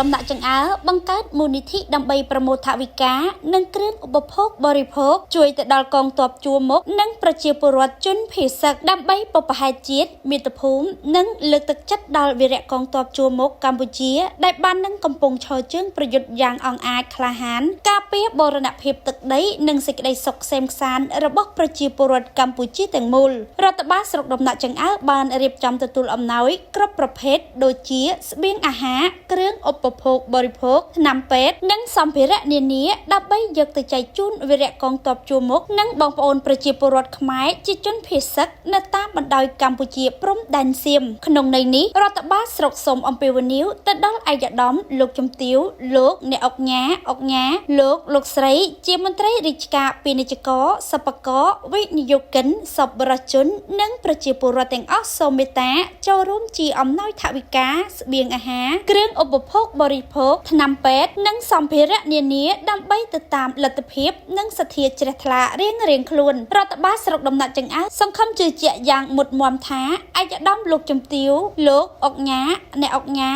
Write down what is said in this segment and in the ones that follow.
ដំណាក់ចង្អើបង្កើតមូលនិធិដើម្បីប្រមូលថវិកានិងគ្រឿងឧបភោគបរិភោគជួយទៅដល់កងទ័ពជួរមុខនិងប្រជាពលរដ្ឋជនភេសកដើម្បីបុព្វហេតុជាតិមាតុភូមិនិងលើកទឹកចិត្តដល់វីរៈកងទ័ពជួរមុខកម្ពុជាដែលបាននឹងកំពុងឈរជើងប្រយុទ្ធយ៉ាងអង្អាចក្លាហានការពារបូរណភាពទឹកដីនិងសេចក្តីសុខក្សេមក្សាន្តរបស់ប្រជាពលរដ្ឋកម្ពុជាទាំងមូលរដ្ឋបាលស្រុកដំណាក់ចង្អើបានរៀបចំទទួលអំណោយគ្រប់ប្រភេទដូចជាស្បៀងអាហារគ្រឿងឧបភោគបរិភោគថ្នាំពេទ្យនិងសម្ភារៈនានាដើម្បីយកទៅចែកជូនវីរៈកងទ័ពជួរមុខនិងបងប្អូនប្រជាពលរដ្ឋខ្មែរជាជនភេសកនៅតាមបណ្ដោយកម្ពុជាព្រំដែនសៀមក្នុងន័យនេះរដ្ឋបាលស្រុកសូមអំពាវនាវទៅដល់ឯកឧត្តមលោកជំទាវលោកអ្នកអុកញ៉ាលោកស្រីជាមន្ត្រីរាជការពាណិជ្ជករសិប្បករវិនិយោគិនសប្បុរសជននិងប្រជាពលរដ្ឋទាំងអស់សូមមេត្តាចូលរួមជាអំណោយថវិកាស្បៀងអាហារគ្រឿងឧបភោគបរិភោគថ្នាំពេទ្យនិងសម្ភារៈនានាដើម្បីទៅតាមលទ្ធភាពនិងសទ្ធាជ្រះថ្លារៀងខ្លួនរដ្ឋបាលស្រុកដំណាក់ចង្អើសង្ឃឹមជឿជាក់យ៉ាងមុតមាំថាឯកឧត្តមលោកជំទាវលោកអុកញ៉ាអ្នកអុកញ៉ា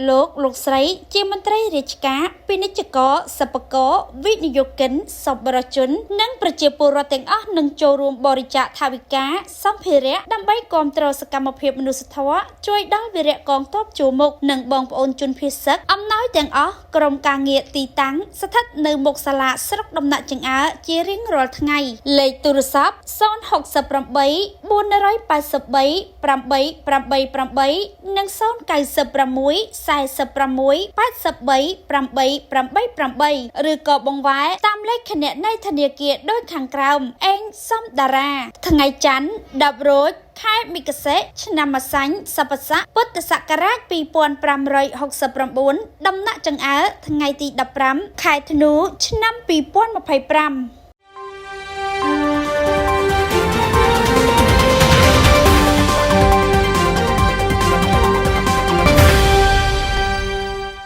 លោកស្រីជាមន្ត្រីរាជការពាណិជ្ជករសិប្បករវិនិយោគិនសប្បុរសជននិងប្រជាពលរដ្ឋទាំងអស់នឹងចូលរួមបរិច្ចាគថវិកាសម្ភារៈដើម្បីគាំទ្រសកម្មភាពមនុស្សធម៌ជួយដល់វីរៈកងទ័ពជួរមុខនិងបងប្អូនជនភេសកអំណោយទាំងអស់ក្រុមការងារទីតាំងស្ថិតនៅមុខសាលាស្រុកដំណាក់ចង្អើជារៀងរាល់ថ្ងៃលេខទូរស័ព្ទ068 483 8888និង096 46 83 888ឬក៏បង្វែរតាមលេខគណនីធនាគារដូចខាងក្រោមអេងសំតារាថ្ងៃច័ន្ទ10រោចខែមិគសិឆ្នាំម្សាញ់សព្វស័កពុទ្ធសករាជ2569ដំណាក់ចង្អើថ្ងៃទី15ខែធ្នូឆ្នាំ2025